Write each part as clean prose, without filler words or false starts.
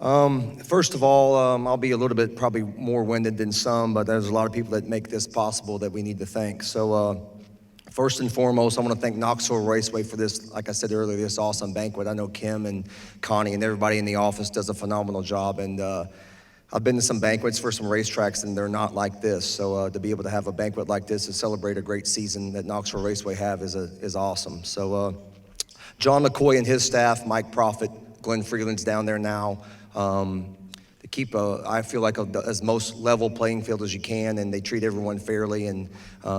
First of all, I'll be a little bit probably more winded than some, but there's a lot of people that make this possible that we need to thank. So first and foremost, I want to thank Knoxville Raceway for this, like I said earlier, this awesome banquet. I know Kim and Connie and everybody in the office does a phenomenal job, and I've been to some banquets for some racetracks, and they're not like this. So to be able to have a banquet like this to celebrate a great season that Knoxville Raceway have is awesome. So John McCoy and his staff, Mike Profit, Glenn Freeland's down there now. To keep I feel like as most level playing field as you can, and they treat everyone fairly, and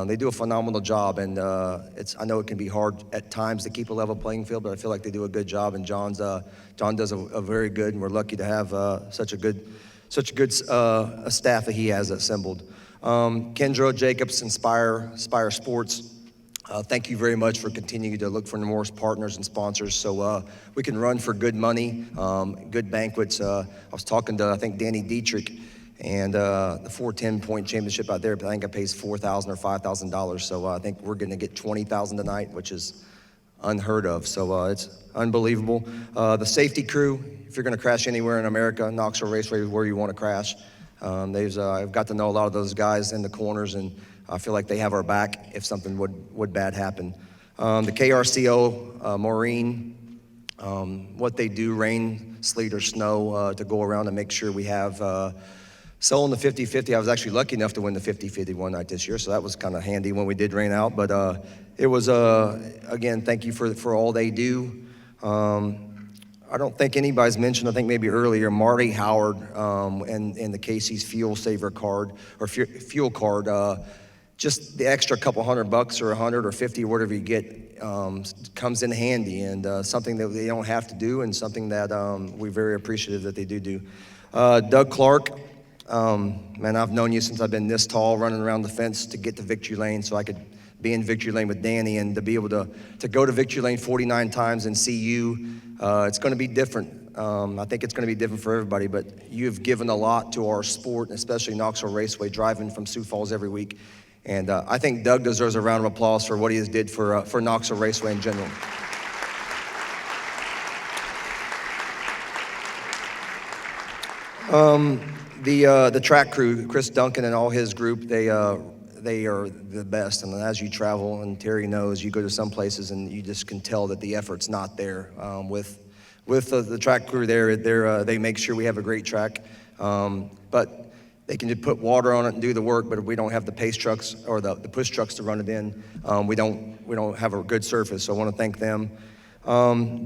they do a phenomenal job. And I know it can be hard at times to keep a level playing field, but I feel like they do a good job. And John does a very good, and we're lucky to have such a good staff that he has assembled. Kendra Jacobs, Inspire Sports. Thank you very much for continuing to look for more partners and sponsors so we can run for good money, good banquets. I was talking to, I think, Danny Dietrich, and the 410-point championship out there, I think it pays $4,000 or $5,000. So I think we're going to get $20,000 tonight, which is unheard of. So it's unbelievable. The safety crew, if you're going to crash anywhere in America, Knoxville Raceway is where you want to crash. I've got to know a lot of those guys in the corners, and I feel like they have our back if something would bad happen. The KRCO, Maureen, what they do, rain, sleet, or snow, to go around and make sure we have selling the 50-50. I was actually lucky enough to win the 50-50 one night this year, so that was kind of handy when we did rain out. But it was, again, thank you for all they do. I don't think anybody's mentioned, I think maybe earlier, Marty Howard and the Casey's Fuel Saver card, or fuel card. Just the extra couple $100 or 100 or 50 or whatever you get comes in handy, and something that they don't have to do, and something that we're very appreciative that they do. Doug Clark, man, I've known you since I've been this tall, running around the fence to get to victory lane so I could be in victory lane with Danny, and to be able to go to victory lane 49 times and see you. It's going to be different. I think it's going to be different for everybody, but you've given a lot to our sport, especially Knoxville Raceway, driving from Sioux Falls every week. And I think Doug deserves a round of applause for what he has did for Knoxville Raceway in general. The track crew, Chris Duncan and all his group, they are the best. And as you travel, and Terry knows, you go to some places and you just can tell that the effort's not there. With the track crew there, they make sure we have a great track. But they can just put water on it and do the work, but if we don't have the pace trucks or the push trucks to run it in, we don't have a good surface. So I want to thank them.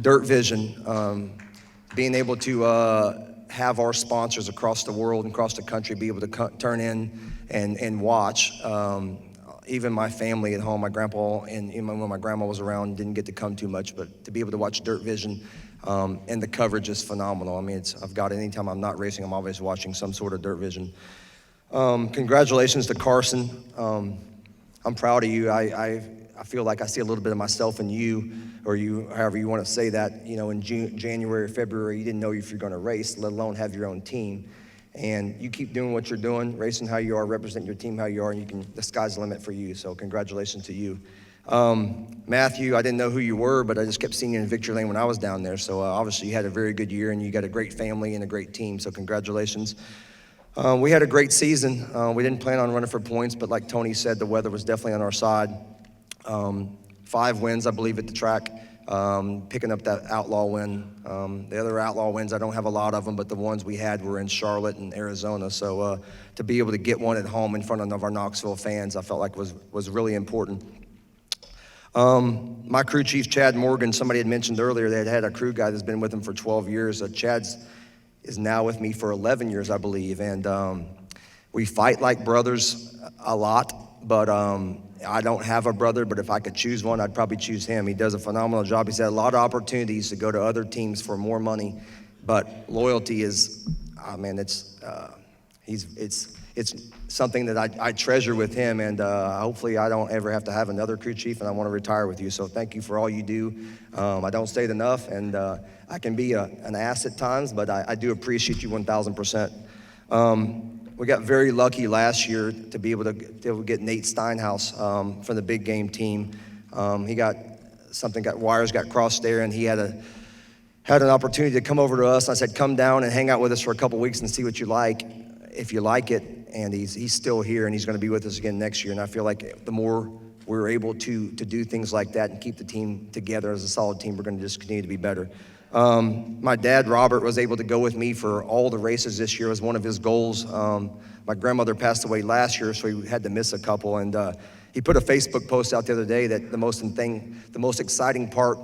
Dirt Vision, being able to have our sponsors across the world and across the country be able to turn in and watch. Even my family at home, my grandpa, and even when my grandma was around, didn't get to come too much, but to be able to watch Dirt Vision, and the coverage is phenomenal. I mean, I've got anytime I'm not racing, I'm always watching some sort of Dirt Vision. Congratulations to Carson. I'm proud of you. I feel like I see a little bit of myself in you, or you, however you want to say that. You know, in January or February, you didn't know if you're going to race, let alone have your own team. And you keep doing what you're doing, racing how you are, representing your team how you are, and the sky's the limit for you. So congratulations to you. Matthew, I didn't know who you were, but I just kept seeing you in victory lane when I was down there. So obviously you had a very good year, and you got a great family and a great team. So congratulations. We had a great season. We didn't plan on running for points, but like Tony said, the weather was definitely on our side. 5 wins, I believe, at the track. Picking up that outlaw win. The other outlaw wins, I don't have a lot of them, but the ones we had were in Charlotte and Arizona. So to be able to get one at home in front of our Knoxville fans, I felt like was really important. My crew chief, Chad Morgan, somebody had mentioned earlier they had a crew guy that's been with them for 12 years. Chad's is now with me for 11 years, I believe. And we fight like brothers a lot, but I don't have a brother, but if I could choose one, I'd probably choose him. He does a phenomenal job. He's had a lot of opportunities to go to other teams for more money, but loyalty is, it's something that I treasure with him, and hopefully I don't ever have to have another crew chief, and I want to retire with you. So thank you for all you do. I don't say it enough, and I can be an ass at times, but I do appreciate you 1,000%. We got very lucky last year to be able to get Nate Steinhaus from the big game team. Wires got crossed there, and he had had an opportunity to come over to us. I said, come down and hang out with us for a couple weeks and see what you like, if you like it. And he's still here, and he's going to be with us again next year. And I feel like the more we're able to do things like that and keep the team together as a solid team, we're going to just continue to be better. My dad, Robert, was able to go with me for all the races this year. It was one of his goals. My grandmother passed away last year, so he had to miss a couple. And he put a Facebook post out the other day that the most exciting part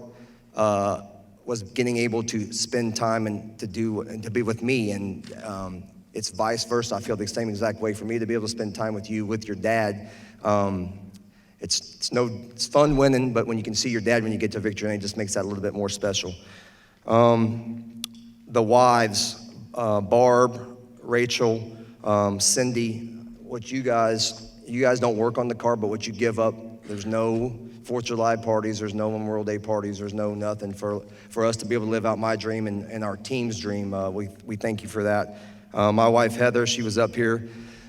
was getting able to spend time and to be with me. And it's vice versa. I feel the same exact way. For me to be able to spend time with you, with your dad, it's fun winning, but when you can see your dad when you get to victory, it just makes that a little bit more special. The wives, Barb, Rachel, Cindy, what you guys don't work on the car, but what you give up. There's no 4th of July parties, there's no Memorial Day parties, there's no nothing for us to be able to live out my dream and our team's dream. We thank you for that. My wife Heather, she was up here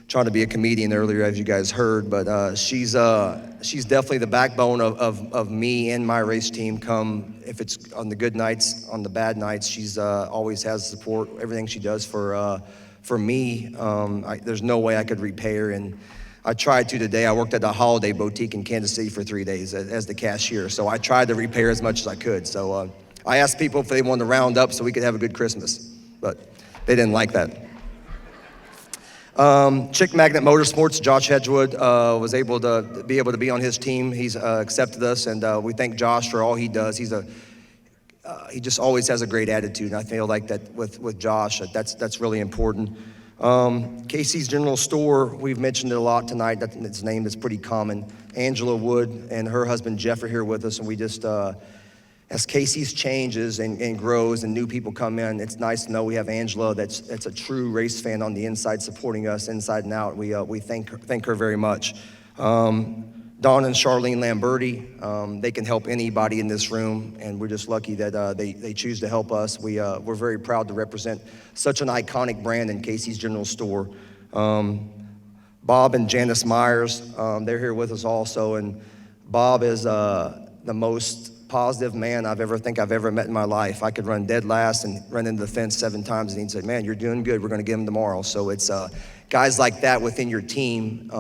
trying to be a comedian earlier, as you guys heard, but she's definitely the backbone of me and my race team. Come if it's on the good nights, on the bad nights, she's always has support. Everything she does for me, there's no way I could repay her. And I tried to today. I worked at a holiday boutique in Kansas City for 3 days as the cashier, so I tried to repay her as much as I could. So I asked people if they wanted to round up so we could have a good Christmas, but they didn't like that. Chick Magnet Motorsports, Josh Hedgewood was able to be on his team. He's accepted us, and we thank Josh for all he does. He just always has a great attitude, and I feel like that with Josh, that's really important. Casey's General Store, we've mentioned it a lot tonight. That's its name that's pretty common. Angela Wood and her husband Jeff are here with us, and we just, as Casey's changes and grows and new people come in, it's nice to know we have Angela that's a true race fan on the inside, supporting us inside and out. We thank her very much. Dawn and Charlene Lamberti, they can help anybody in this room, and we're just lucky that they choose to help us. We're very proud to represent such an iconic brand in Casey's General Store. Bob and Janice Myers, they're here with us also, and Bob is the most positive man I've ever met in my life. I could run dead last and run into the fence 7 times, and he'd say, man, you're doing good, we're gonna get him tomorrow. So it's guys like that within your team.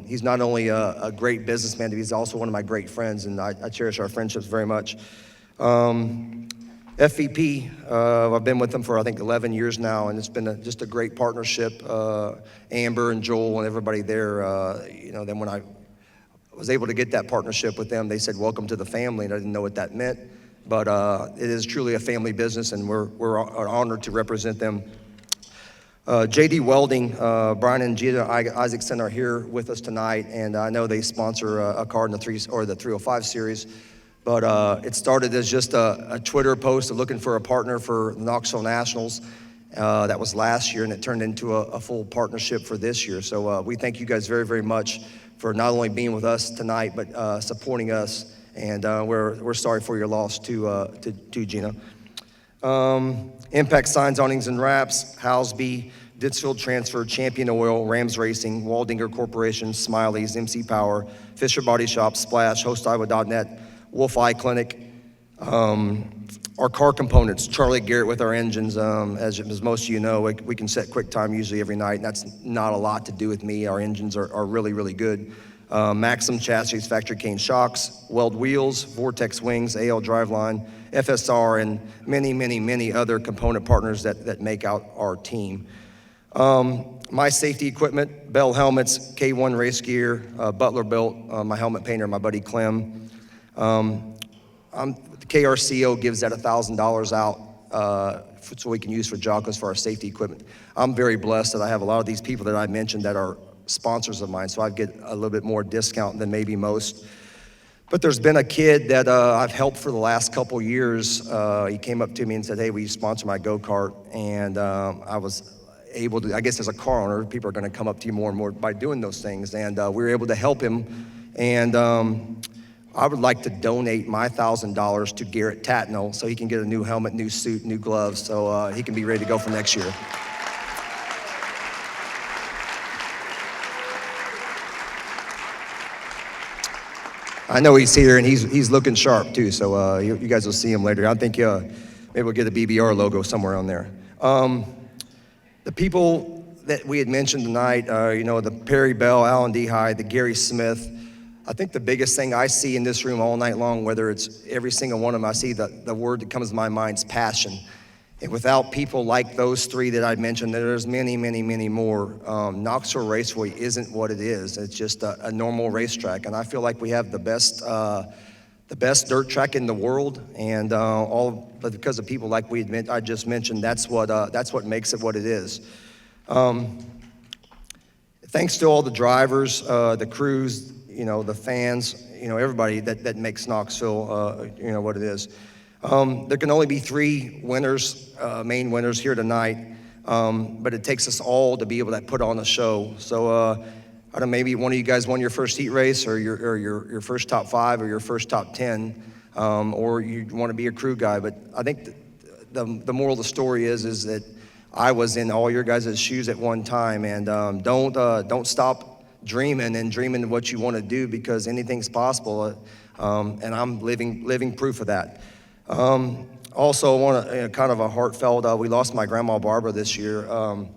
He's not only a great businessman, but he's also one of my great friends, and I cherish our friendships very much. FVP, I've been with them for I think 11 years now, and it's been just a great partnership. Amber and Joel and everybody there, then when I was able to get that partnership with them, they said, welcome to the family, and I didn't know what that meant, but it is truly a family business, and we're honored to represent them. JD Welding, Brian and Gina Isaacson are here with us tonight, and I know they sponsor a car in the 305 series, but it started as just a Twitter post of looking for a partner for the Knoxville Nationals. That was last year, and it turned into a full partnership for this year. So we thank you guys very, very much for not only being with us tonight, but supporting us, and we're sorry for your loss to Gina. Impact Signs, Awnings and Wraps, Houseby, Dittsfield Transfer, Champion Oil, Rams Racing, Waldinger Corporation, Smiley's, MC Power, Fisher Body Shop, Splash, HostIowa.net, Wolf Eye Clinic, our car components, Charlie Garrett with our engines. As most of you know, we can set quick time usually every night, and that's not a lot to do with me. Our engines are really, really good. Maxim Chassis, Factory Cane Shocks, Weld Wheels, Vortex Wings, AL Driveline, FSR, and many, many, many other component partners that make out our team. My safety equipment, Bell Helmets, K1 Race Gear, Butler Built, my helmet painter, my buddy Clem. KRCO gives that $1,000 out so we can use for Jocos for our safety equipment. I'm very blessed that I have a lot of these people that I mentioned that are sponsors of mine, so I get a little bit more discount than maybe most. But there's been a kid that I've helped for the last couple years. He came up to me and said, hey, will you sponsor my go-kart? And I was able to, I guess as a car owner, people are gonna come up to you more and more by doing those things. And we were able to help him. And I would like to donate my $1,000 to Garrett Tatnell so he can get a new helmet, new suit, new gloves, so he can be ready to go for next year. I know he's here and he's looking sharp too, so you guys will see him later. I think Maybe we'll get a BBR logo somewhere on there. The people that we had mentioned tonight, the Perry Bell, Alan Dehigh, the Gary Smith. I think the biggest thing I see in this room all night long, whether it's every single one of them, I see the word that comes to my mind is passion. And without people like those three that I mentioned, there's many, many, many more. Knoxville Raceway isn't what it is. It's just a normal racetrack. And I feel like we have the best dirt track in the world. And but because of people like I just mentioned, that's what makes it what it is. Thanks to all the drivers, the crews, the fans, everybody that makes Knoxville, what it is. There can only be 3 winners, main winners here tonight, but it takes us all to be able to put on a show. So I don't know, maybe one of you guys won your first heat race, or your first top 5, or your first top 10, or you want to be a crew guy. But I think the moral of the story is that I was in all your guys' shoes at one time, and don't stop dreaming what you want to do, because anything's possible, and I'm living proof of that. Also, I want to kind of a heartfelt. We lost my grandma Barbara this year. A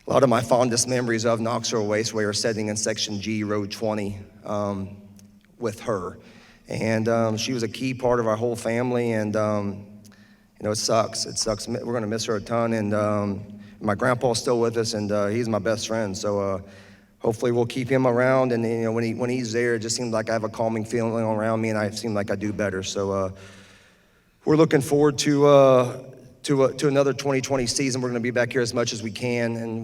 lot of my fondest memories of Knoxville Raceway are sitting in Section G, Road 20, with her, and she was a key part of our whole family. And it sucks. It sucks. We're going to miss her a ton. And my grandpa's still with us, and he's my best friend. So hopefully we'll keep him around. And when he's there, it just seems like I have a calming feeling around me, and I seem like I do better. So. We're looking forward to another 2020 season. We're going to be back here as much as we can, and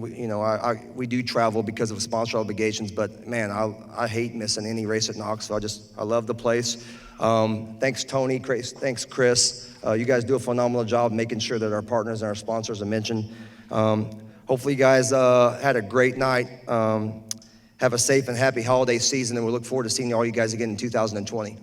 we do travel because of sponsor obligations. But man, I hate missing any race at Knoxville. I love the place. Thanks Tony, thanks Chris. You guys do a phenomenal job making sure that our partners and our sponsors are mentioned. Hopefully you guys had a great night. Have a safe and happy holiday season, and we look forward to seeing all you guys again in 2020.